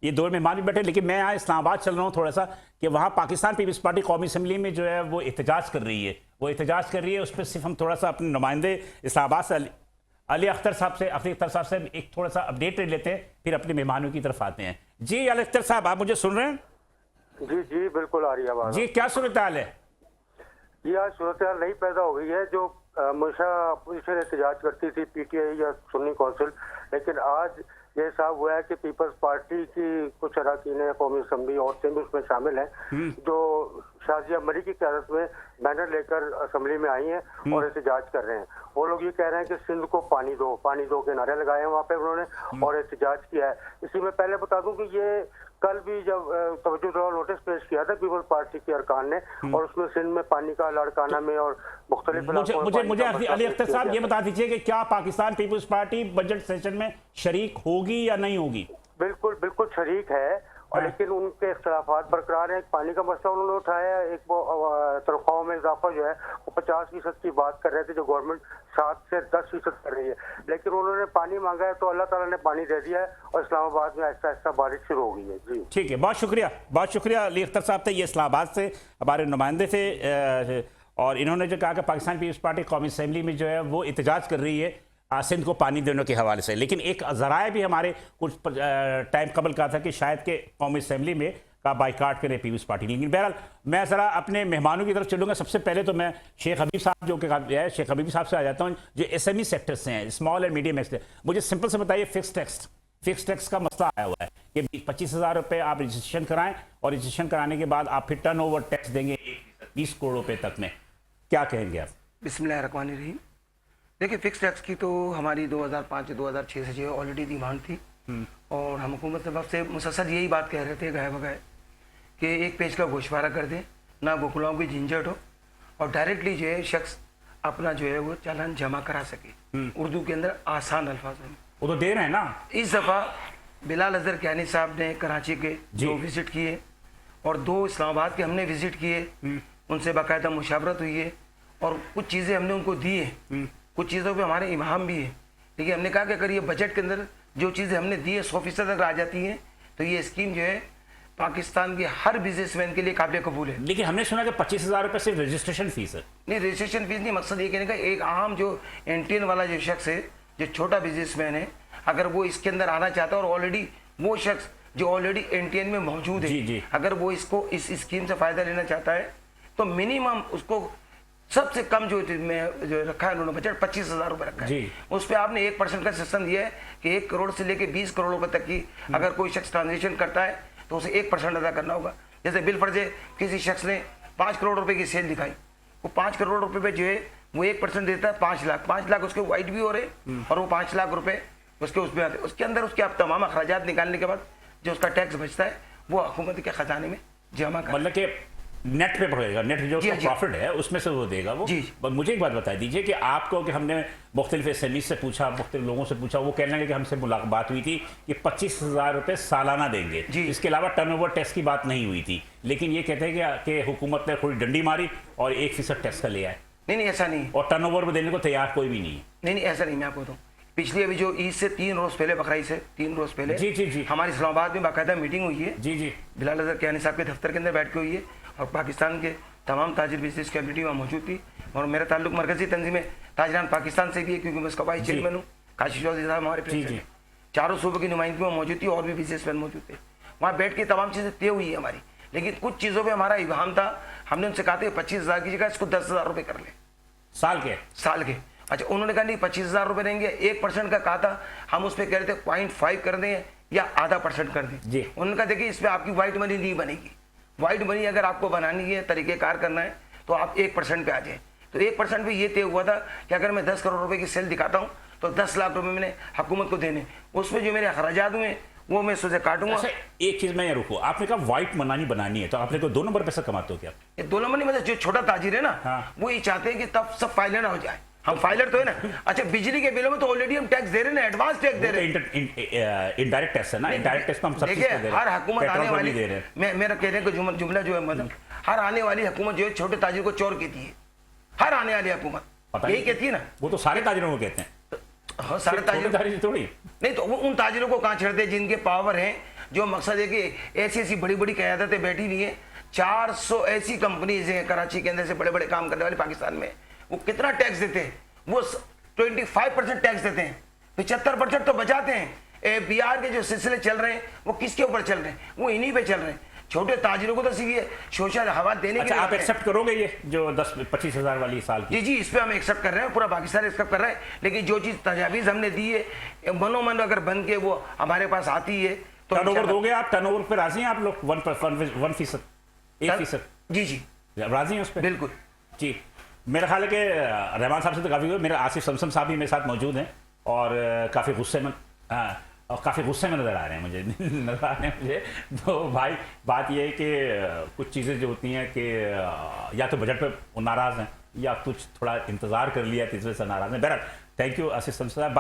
ये दो मेहमान भी बैठे, लेकिन मैं यहाँ इस्लामाबाद चल रहा हूँ थोड़ा सा कि वहाँ पाकिस्तान पीपल्स पार्टी कौमी असम्बली में जो है वो एहतजाज कर रही है, उस पर सिर्फ हम थोड़ा सा अपने नुमाइंदे इस्लामाबाद से अली अख्तर साहब से एक थोड़ा सा अपडेट ले लेते हैं, फिर अपने मेहमानों की तरफ आते हैं। जी अली अख्तर साहब, आप मुझे सुन रहे हैं? जी जी बिल्कुल आ रही है आवाज़। जी, क्या सूरत हाल है? ये आज सूरत हाल नहीं पैदा हो गई है जो हमेशा अपोजिशन एहतजाज करती थी, पीटीआई या सुन्नी कौंसिल, लेकिन आज ये साफ हुआ है कि पीपल्स पार्टी की कुछ अरकान कौमी असम्बली औरतें भी उसमें शामिल हैं जो शाजिया मरी की क़यादत में बैनर लेकर असम्बली में आई हैं और एहतजाज कर रहे हैं। वो लोग ये कह रहे हैं कि सिंध को पानी दो के नारे लगाए हैं वहाँ पे उन्होंने और एहतजाज किया है। इसी में पहले बता दूं कि ये कल भी जब तवज्जो नोटिस पेश किया था पीपल्स पार्टी के अरकान ने, और उसमें सिंध में पानी का लाड़काना में और मुख्तलिफ मुझे अली अख्तर साहब ये बता दीजिए कि क्या पाकिस्तान पीपल्स पार्टी बजट सेशन में शरीक होगी या नहीं होगी? बिल्कुल बिल्कुल शरीक है, और लेकिन उनके इख्तलाफात बरकरार हैं। पानी का मसला उन्होंने उठाया, एक वो तनख्वाहों में इजाफा जो है वो 50% की बात कर रहे थे जो गवर्नमेंट 7 से 10% कर रही है, लेकिन उन्होंने पानी मांगा है तो अल्लाह ताला ने पानी दे दिया है और इस्लामाबाद में आहिस्ता आहिस्ता बारिश शुरू हो गई है। जी ठीक है, बहुत शुक्रिया अली अख्तर साहब थे, ये इस्लामाबाद से हमारे नुमाइंदे थे, और इन्होंने जो कहा कि पाकिस्तान पीपल्स पार्टी कौमी असम्बली में जो है वो एहतजाज कर रही है सिंध को पानी देने के हवाले से, लेकिन एक ज़राए भी हमारे कुछ टाइम कबल कहा था कि शायद के कौमी असम्बली में का बाइकाट करे पीपल्स पार्टी। लेकिन बहरहाल मैं ज़रा अपने मेहमानों की तरफ चलूँगा। सबसे पहले तो मैं शेख हबीब साहब जो कि शेख हबीब साहब से आ जाता हूँ, जो SME सेक्टर से हैं, स्मॉल एंड मीडियम एक्सटेंट। मुझे सिंपल से बताइए, फिक्स टैक्स का मसला आया हुआ है कि 25,000 रुपये आप रजिस्ट्रेशन कराएं और रजिस्ट्रेशन कराने के बाद आप फिर टर्न ओवर टैक्स देंगे 20 करोड़ रुपये तक में, क्या कहेंगे आप? बिस्मिल्लाहिर्रहमानिर्रहीम। देखिए, फिक्स टैक्स की तो हमारी 2005-2006 से जो है ऑलरेडी डिमांड थी, और हम हुकूमत से मुसलसल यही बात कह रहे थे गाय बगाए कि एक पेज का गोशवारा कर दें, ना वकलाओं की झंझट हो, और डायरेक्टली जो है शख्स अपना जो है वो चालान जमा करा सके उर्दू के अंदर आसान अल्फाजों में। वो तो दे रहे हैं ना। इस दफ़ा बिलाल अजहर कियानी साहब ने कराची के जो विज़िट किए और 2 इस्लामाबाद के हमने विज़िट किए, उनसे बाकायदा मुशावरत हुई है और कुछ चीज़ें हमने उनको दी है, कुछ चीज़ों पे हमारे इमाम भी है, लेकिन हमने कहा कि अगर ये बजट के अंदर जो चीज़ें हमने दी है 100% अगर आ जाती हैं तो ये स्कीम जो है पाकिस्तान के हर बिजनेसमैन के लिए काबिल कबूल है। लेकिन हमने सुना कि 25,000 रुपये सिर्फ रजिस्ट्रेशन फीस है। नहीं, रजिस्ट्रेशन फीस नहीं, मकसद ये कहने का एक आम जो एंटीन वाला जो शख्स है, जो छोटा बिजनेसमैन है, अगर वो इसके अंदर आना चाहता है और ऑलरेडी वो शख्स जो ऑलरेडी एनटीएन में मौजूद है, अगर वो इसको इस स्कीम से फ़ायदा लेना चाहता है तो मिनिमम उसको सबसे कम जो रखा है उन्होंने बजट 25,000 रुपये रखा है। उस पर आपने 1% का सिस्टम दिया है कि 1 करोड़ से लेके 20 करोड़ रुपए तक की अगर कोई शख्स ट्रांजेक्शन करता है तो उसे 1% अदा करना होगा। जैसे बिल फर्जे किसी शख्स ने 5 करोड़ रुपए की सेल दिखाई, वो 5 करोड़ रुपए पे जो है वो 1% देता है 5 लाख उसके वाइट भी हो रहे और वो 5 लाख रुपए उसके उसमें आते, उसके अंदर उसके आप तमाम अखराजात निकालने के बाद जो उसका टैक्स बचता है वो हुकूमत के खजाने में जमा कर, मतलब कि नेट पे पड़ेगा, नेट जो प्रॉफिट है उसमें से वो देगा वो। मुझे एक बात बता दीजिए कि आपको कि हमने मुख्तलिफ SME से पूछा, मुख्तलिफ लोगों से पूछा, वो कहने लगे कि हमसे मुलाकात हुई थी कि 25,000 रुपये सालाना देंगे, इसके अलावा टर्नओवर टैक्स की बात नहीं हुई थी, लेकिन ये कहते हैं कि हुकूमत ने थोड़ी डंडी मारी और 1% टैक्स का लिया है। नहीं ऐसा नहीं, और टर्नओवर में देने को तैयार कोई भी नहीं है। नहीं ऐसा नहीं, मैं आपको बताऊँ, पिछली अभी जो ईद से 3 रोज़ पहले, बकरीद से 3 रोज़ पहले जी हमारी इस्लामाबाद में बाकायदा मीटिंग हुई है। जी बिलाल अजहर कियानी साहब के दफ्तर के अंदर बैठ के हुई है और पाकिस्तान के तमाम ताजिर बिजनेस कम्युनिटी वहाँ मौजूद थी, और मेरा ताल्लुक मरकजी तंजीम ताजरान पाकिस्तान से भी है क्योंकि मैं उसका वाइस चेयरमैन हूँ। काशी चौधरी साहब हमारे प्रेसिडेंट, चारों सूबों की नुमाइंदगी वहाँ मौजूद थी और भी बिजनेसमैन मौजूद थे। वहाँ बैठ के तमाम चीज़ें तय हुई है हमारी, लेकिन कुछ चीज़ों पर हमारा इबाहम था। हमने उनसे कहा था 25,000 की जगह इसको 10,000 रुपये कर लें साल के। अच्छा, उन्होंने कहा नहीं 25,000 रुपये देंगे, 1% का कहा था, हम उस पर कह रहे थे 0.5 कर दें या ½ % कर दें। उन्होंने कहा देखिए इस पर आपकी वाइट मनी नहीं बनेगी, वाइट मनी अगर आपको बनानी है, तरीक़ेकार करना है तो आप 1% पे आ जाए। तो 1% पे ये तय हुआ था कि अगर मैं 10 करोड़ रुपए की सेल दिखाता हूँ तो 10 लाख रुपए मैंने हुकूमत को देने, उसमें जो मेरे अखराजात हुए वो मैं सोचे काटूंगा। एक चीज़ मैं ये रुकूँ, आपने कहा वाइट बनानी बनानी है तो आपने को 2 नंबर पैसा कमाते हो क्या? 2 नंबर नहीं, मतलब जो छोटा ताजिर है ना वो ये चाहते हैं कि तब सब फाइलर ना हो जाए, हम फाइलर तो है ना। अच्छा, बिजली के बिलों में तो ऑलरेडी हम टैक्स दे रहे हैं ना, एडवांस टैक्स दे रहे हैं, इनडायरेक्ट टैक्स है ना, इनडायरेक्ट टैक्स हम सब देखिए हर हुकूमत आने वाली दे रहे हैं। मेरा कहने का जुमला जो है, मतलब हर आने वाली हुकूमत जो है छोटे ताजिर को चोर कहती है, हर आने वाली हुकूमत यही कहती है ना। वो तो सारे ताजिरों को कहते हैं। हाँ, सारे ताजिर थोड़ी नहीं, तो वो उन ताजिरों को कहाँ छेड़ते जिनके पावर हैं, जो मकसद है कि ऐसी ऐसी बड़ी बड़ी क़यादतें बैठी हुई हैं, 400 ऐसी कंपनीज हैं कराची के अंदर से बड़े बड़े काम करने वाले पाकिस्तान में, वो कितना टैक्स देते हैं? वो 25% टैक्स देते हैं, 75% तो बचाते हैं। बिहार के जो सिलसिले चल रहे हैं वो किसके ऊपर चल रहे हैं? वो इन्हीं पे चल रहे हैं। छोटे ताजिरों को तो सिर्फ ये शोषण हवा देने के लिए आप एक्सेप्ट करोगे ये जो 10-25 हज़ार वाली साल की? जी, इस पे हम एक्सेप्ट कर रहे हैं, पूरा पाकिस्तान एक्सेप्ट कर रहा है। लेकिन जो चीज़ तजावीज़ हमने दी है मनोमन अगर बन के वो हमारे पास आती है तो टर्नओवर दोगे आप? टर्नओवर पे राजी हैं आप लोग? 1%, 1%? जी राजी हैं उस पर? बिल्कुल जी। मेरा ख्याल है कि रहमान साहब से तो काफ़ी, मेरे आसिफ समसम साहब भी मेरे साथ मौजूद हैं और काफ़ी गुस्से में नज़र आ रहे हैं मुझे तो भाई बात यह है कि कुछ चीज़ें जो होती हैं कि या तो बजट पे वो नाराज़ हैं या कुछ थोड़ा इंतज़ार कर लिया तो इस वजह से नाराज़ हैं। बहरहाल थैंक यू आसिफ समसम साहब।